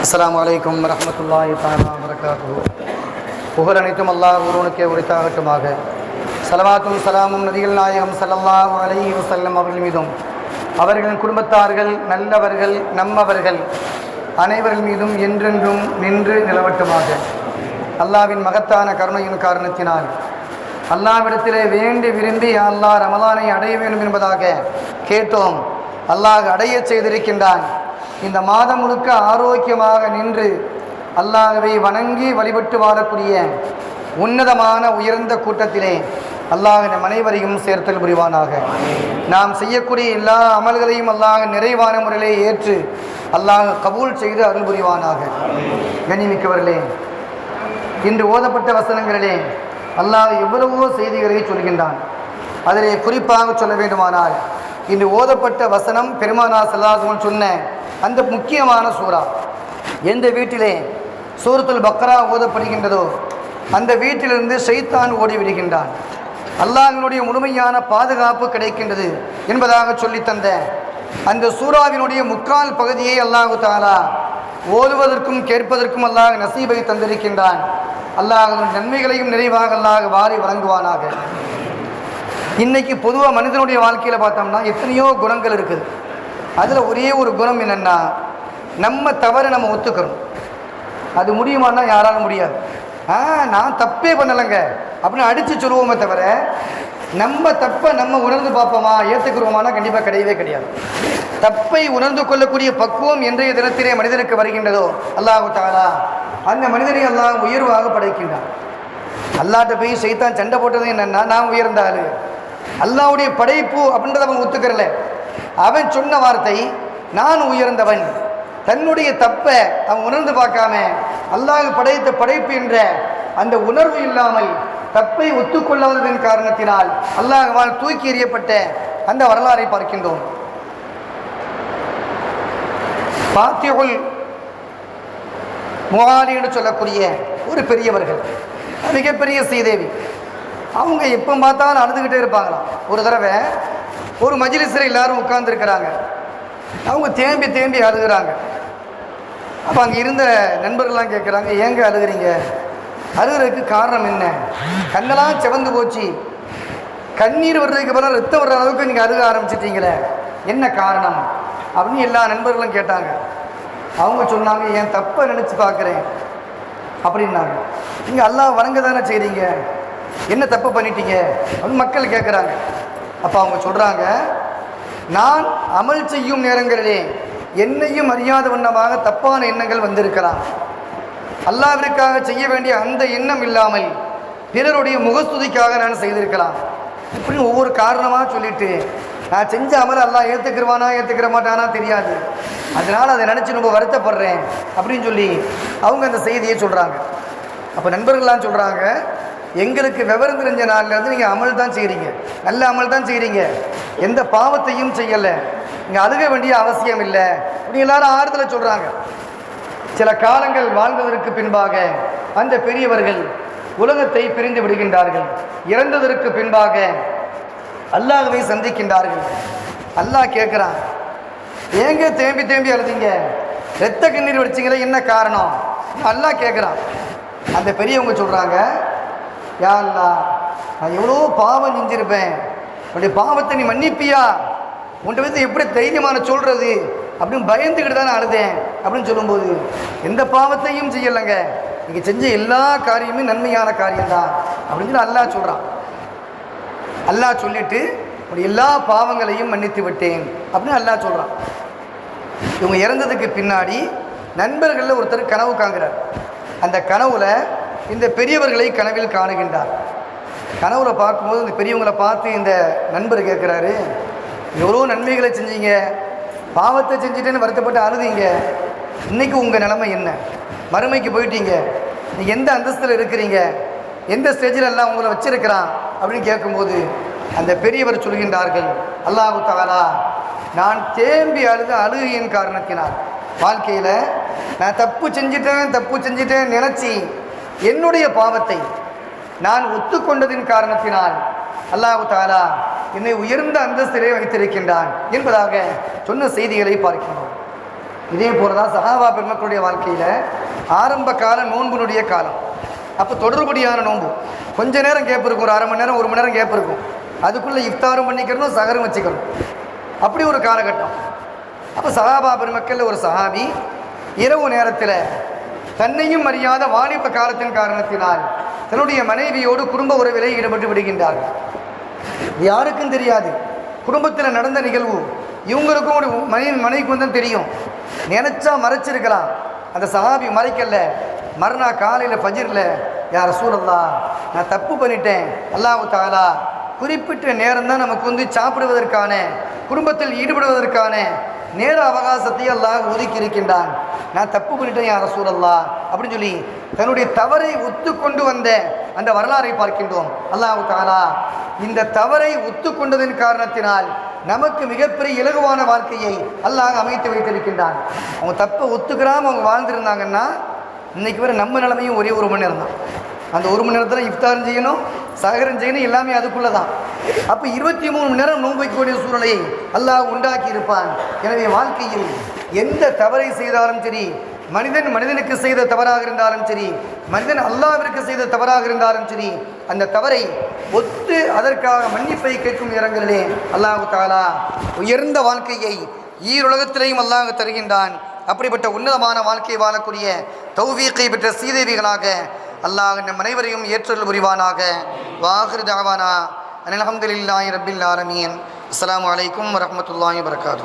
அஸ்ஸலாமு அலைக்கும் வரஹ்மத்துல்லாஹி தஆலா வபரகாத்துஹு. புகழ் அனைத்தும் அல்லாஹ் ஒருவனுக்கே உரித்தாகட்டுமாக. ஸலவாத்தும் ஸலாமும் நபிகள் நாயகம் ஸல்லல்லாஹு அலைஹி வஸல்லம் அவர்கள் மீதும் அவர்களின் குடும்பத்தார்கள் நல்லவர்கள் நம்மவர்கள் அனைவர்கள் மீதும் என்றென்றும் நின்று நிலவட்டுமாக. அல்லாஹ்வின் மகத்தான கருணையின் காரணத்தினால் அல்லாஹ்விடத்திலே வேண்டி விரும்பி அல்லாஹ் ரமலானை அடைய வேண்டும் என்பதாக கேட்டோம். அல்லாஹ் அடைய செய்திருக்கின்றான். இந்த மாதம் முழுக்க ஆரோக்கியமாக நின்று அல்லாஹ்வை வணங்கி வழிபட்டு வாழக்கூடிய உன்னதமான உயர்ந்த கூட்டத்திலே அல்லாஹ் நம் அனைவரையும் சேர்த்தல் புரிவானாக. நாம் செய்யக்கூடிய எல்லா அமல்களையும் அல்லாஹ் நிறைவான முறையிலே ஏற்று அல்லாஹ் கபூல் செய்து அருள் புரிவானாக. கண்ணியமிக்கவர்களே, இன்று ஓதப்பட்ட வசனங்களிலே அல்லாஹ் எவ்வளவோ செய்திகளை சொல்கின்றான். அதிலே குறிப்பாக சொல்ல வேண்டுமானால் இன்று ஓதப்பட்ட வசனம் பெருமானார் ஸல்லல்லாஹு அலைஹி வஸல்லம் சொன்ன அந்த முக்கியமான சூரா. எந்த வீட்டிலே சூரத்துல் பக்ரா ஓதப்படுகின்றதோ அந்த வீட்டிலிருந்து ஷைத்தான் ஓடிவிடுகின்றான். அல்லாஹ்வினுடைய முழுமையான பாதுகாப்பு கிடைக்கின்றது என்பதாக சொல்லித்தந்த அந்த சூறாவினுடைய முக்கால் பகுதியை அல்லாஹு தஆலா ஓதுவதற்கும் கேட்பதற்கும் அல்லாஹ் நசீபை தந்திருக்கின்றான். அல்லாஹ் நன்மைகளையும் நிறைவாக அல்லாஹ் வாரி வழங்குவானாக. இன்னைக்கு பொதுவாக மனிதனுடைய வாழ்க்கையில் பார்த்தோம்னா எத்தனையோ குணங்கள் இருக்குது. அதில் ஒரே ஒரு குணம் என்னென்னா, நம்ம தவறு நம்ம ஒத்துக்கிறோம். அது முடியுமான்னா யாராலும் முடியாது. நான் தப்பே பண்ணலைங்க அப்படின்னு அடித்து சொல்லுவோமே தவிர நம்ம தப்பை நம்ம உணர்ந்து பார்ப்போமா, ஏற்றுக்கிறோமானா கண்டிப்பாக கிடையவே கிடையாது. தப்பை உணர்ந்து கொள்ளக்கூடிய பக்குவம் என்றைய தினத்திலே மனிதனுக்கு வருகின்றதோ அல்லாஹு தஆலா அந்த மனிதனை அல்லாஹ் உயர்வாக படைக்கின்றான். அல்லாஹ்ட்ட போய் ஷைத்தான் சண்டை போட்டது என்னென்னா, நான் உயர்ந்த ஆளு, அல்லாஹ்வுடைய படைப்பு அப்படின்றத அவன் ஒத்துக்கிறல. அவன் சொன்ன வார்த்தை நான் உயர்ந்தவன். தன்னுடைய தப்பை அவன் உணர்ந்து பார்க்காம அல்லாஹ் படைத்த படைப்பு என்ற அந்த உணர்வு இல்லாமல் தப்பை ஒத்துக்கொள்ளாததன் காரணத்தினால் அல்லாஹ்வால் தூக்கி எறியப்பட்ட அந்த வரலாறை பார்க்கின்றோம். பாத்தியுல் முஆலி என்று சொல்லக்கூடிய ஒரு பெரியவர்கள், மிகப்பெரிய ஸ்ரீதேவி. அவங்க எப்போ பார்த்தாலும் அழுதுகிட்டே இருப்பாங்களாம். ஒரு தடவை ஒரு மஜ்லிஸில் எல்லாரும் உட்கார்ந்துருக்கிறாங்க. அவங்க தேம்பி தேம்பி அழுகிறாங்க. அப்போ அங்கே இருந்த நண்பர்கள்லாம் கேட்குறாங்க, ஏங்க அழுகிறீங்க? அழுகிறதுக்கு காரணம் என்ன? கண்ணெல்லாம் சிவந்து போச்சு, கண்ணீர் வர்றதுக்கு பதிலாக ரத்தம் வர்ற அளவுக்கு நீங்கள் அழுக ஆரம்பிச்சிட்டீங்களே, என்ன காரணம் அப்படின்னு எல்லா நண்பர்களும் கேட்டாங்க. அவங்க சொன்னாங்க, என் தப்பை நினச்சி பார்க்குறேன் அப்படின்னாங்க. நீங்கள் அல்லாஹ் வணங்க தானே செய்கிறீங்க, என்ன தப்பு பண்ணிட்டீங்க அப்படின்னு மக்கள் கேட்குறாங்க. அப்போ அவங்க சொல்கிறாங்க, நான் அமல் செய்யும் நேரங்களிலே என்னையும் அறியாத வண்ணமாக தப்பான எண்ணங்கள் வந்திருக்கலாம். அல்லாஹ்விற்காக செய்ய வேண்டிய அந்த எண்ணம் இல்லாமல் பிறருடைய முகஸ்துதிக்காக நான் செய்திருக்கலாம். இப்படின்னு ஒவ்வொரு காரணமாக சொல்லிட்டு நான் செஞ்ச அமல் அல்லாஹ் ஏற்றுக்கிறவானா ஏற்றுக்கிற மாட்டானா தெரியாது, அதனால் அதை நினச்சி ரொம்ப வருத்தப்படுறேன் அப்படின்னு சொல்லி அவங்க அந்த செய்தியை சொல்கிறாங்க. அப்போ நண்பர்கள்லாம் சொல்கிறாங்க, எங்களுக்கு விவரம் தெரிஞ்ச நாள்லேருந்து நீங்கள் அமல் தான் செய்கிறீங்க, நல்ல அமல் தான் செய்கிறீங்க, எந்த பாவத்தையும் செய்யலை, நீங்கள் அழுக வேண்டிய அவசியம் இல்லை அப்படி எல்லாரும் ஆறுதலை சொல்கிறாங்க. சில காலங்கள் வாழ்ந்ததற்கு பின்பாக அந்த பெரியவர்கள் உலகத்தை பிரிந்து விடுகின்றார்கள். இறந்ததற்கு பின்பாக அல்லாஹ்வை சந்திக்கின்றார்கள். அல்லாஹ் கேட்குறான், ஏங்க தேம்பி தேம்பி அழுதிங்க, ரத்த கண்ணீர் வடிச்சிங்களே, என்ன காரணம்? அல்லாஹ் கேட்குறான். அந்த பெரியவங்க சொல்கிறாங்க, யா அல்லாஹ், நான் எவ்வளோ பாவம் செஞ்சிருப்பேன், உன்னுடைய பாவத்தை நீ மன்னிப்பியா? உன்கிட்ட வந்து எப்படி தைரியமான சொல்கிறது அப்படின்னு பயந்துக்கிட்டு தான் நான் அழுதேன் அப்படின்னு சொல்லும்போது, எந்த பாவத்தையும் செய்யலைங்க, நீங்கள் செஞ்ச எல்லா காரியமும் நன்மையான காரியம்தான் அப்படின்னு சொல்லி அல்லாஹ் சொல்கிறான். அல்லாஹ் சொல்லிட்டு எல்லா பாவங்களையும் மன்னித்து விட்டேன் அப்படின்னு அல்லாஹ் சொல்கிறான். இவங்க இறந்ததுக்கு பின்னாடி நண்பர்களில் ஒருத்தர் கனவு காண்கிறார். அந்த கனவுல இந்த பெரியவர்களை கனவில் காணுகின்றார். கனவுல பார்க்கும்போது இந்த பெரியவங்களை பார்த்து இந்த நண்பர் கேட்குறாரு, எவ்வளோ நன்மைகளை செஞ்சீங்க, பாவத்தை செஞ்சுட்டேன்னு வருத்தப்பட்டு அழுதீங்க, இன்றைக்கி உங்கள் நிலைமை என்ன? மறுமைக்கு போயிட்டீங்க, நீங்கள் எந்த அந்தஸ்தில் இருக்கிறீங்க, எந்த ஸ்டேஜில் எல்லாம் உங்களை வச்சிருக்கிறான் அப்படின்னு கேட்கும்போது அந்த பெரியவர் சொல்கின்றார்கள், அல்லாஹு தஆலா நான் தேம்பி அழுகையின் காரணத்தினால் வாழ்க்கையில் நான் தப்பு செஞ்சிட்டேன் நினச்சி என்னுடைய பாவத்தை நான் ஒத்துக்கொண்டதின் காரணத்தினால் அல்லாஹு தஆலா என்னை உயர்ந்த அந்தஸ்திலே வைத்திருக்கின்றான் என்பதாக சொன்ன செய்திகளை பார்க்கிறோம். இதே போல தான் சஹாபா பெருமக்களுடைய வாழ்க்கையில் ஆரம்ப கால நோன்புனுடைய காலம். அப்போ தொடர்படியான நோன்பு, கொஞ்ச நேரம் கேப் இருக்கும், ஒரு அரை மணி நேரம் 1 மணி நேரம் கேப் இருக்கும். அதுக்குள்ளே இஃப்தாரும் பண்ணிக்கிறணும், சகரும் வச்சுக்கணும். அப்படி ஒரு காலகட்டம். அப்போ சஹாபா பெருமக்களில் ஒரு சஹாபி இரவு நேரத்தில் தன்னையும் அறியாத வாலிப காலத்தின் காரணத்தினால் தன்னுடைய மனைவியோடு குடும்ப உறவிலே ஈடுபட்டு விடுகின்றார்கள். யாருக்கும் தெரியாது குடும்பத்தில் நடந்த நிகழ்வு. இவங்களுக்கும் ஒரு மனைவிக்கு வந்து தெரியும். நினைச்சா மறைச்சிருக்கலாம். அந்த சஹாபி மறைக்கல. மறுநாள் காலையில் ஃபஜ்ரில், யா ரசூலல்லாஹ், நான் தப்பு பண்ணிட்டேன். அல்லாஹ் தஆலா குறிப்பிட்ட நேரம் தான் நமக்கு வந்து சாப்பிடுவதற்கான, குடும்பத்தில் ஈடுபடுவதற்கான நேர அவகாசத்தை அல்லாஹ் ஒதுக்கி இருக்கின்றான். நான் தப்பு பண்ணிட்டேன் யா ரசூலல்லாஹ் அப்படின்னு சொல்லி தன்னுடைய தவறை ஒத்துக்கொண்டு வந்த அந்த வரலாறை பார்க்கின்றோம். அல்லாஹ் தஆலா இந்த தவறை ஒத்துக்கொண்டதின் காரணத்தினால் நமக்கு மிகப்பெரிய இலகுவான வாழ்க்கையை அல்லாஹ் அமைத்து வைத்திருக்கின்றான். அவங்க தப்பை ஒத்துக்கிறாமல் அவங்க வாழ்ந்துருந்தாங்கன்னா இன்றைக்கி வரை நம்ம நிலைமையும் ஒரே 1 மணி நேரம் தான். அந்த 1 மணி நேரத்தில் இஃப்தாரும் செய்யணும், சகரம் செய்யணும், எல்லாமே அதுக்குள்ளே தான். அப்போ 23 மணி நேரம் நோன்பு வைக்கக்கூடிய சூழ்நிலையை அல்லாஹ் உண்டாக்கி இருப்பான். எனவே வாழ்க்கையில் எந்த தவறை செய்தாலும் சரி, மனிதனுக்கு செய்த தவறாக இருந்தாலும் சரி, மனிதன் அல்லாஹ்விற்கு செய்த தவறாக இருந்தாலும் சரி, அந்த தவறை ஒத்து அதற்காக மன்னிப்பை கேட்கும் நேரங்களிலே அல்லாஹ் தஆலா உயர்ந்த வாழ்க்கையை ஈருலகத்திலேயும் அல்லாஹ் தருகின்றான். அப்படிப்பட்ட உன்னதமான வாழ்க்கை வாழக்கூடிய தௌஃபீக்கை பெற்ற சீதேவிகளாக அல்லாஹ் நம் அனைவரையும் ஏற்றல் புரிவானாக. வாஹிர் தஅவானா அல்ஹம்துலில்லாஹி ரப்பில் ஆலமீன். அஸ்ஸலாமு அலைக்கும் வரஹ்மத்துல்லாஹி வபரகாத்துஹு.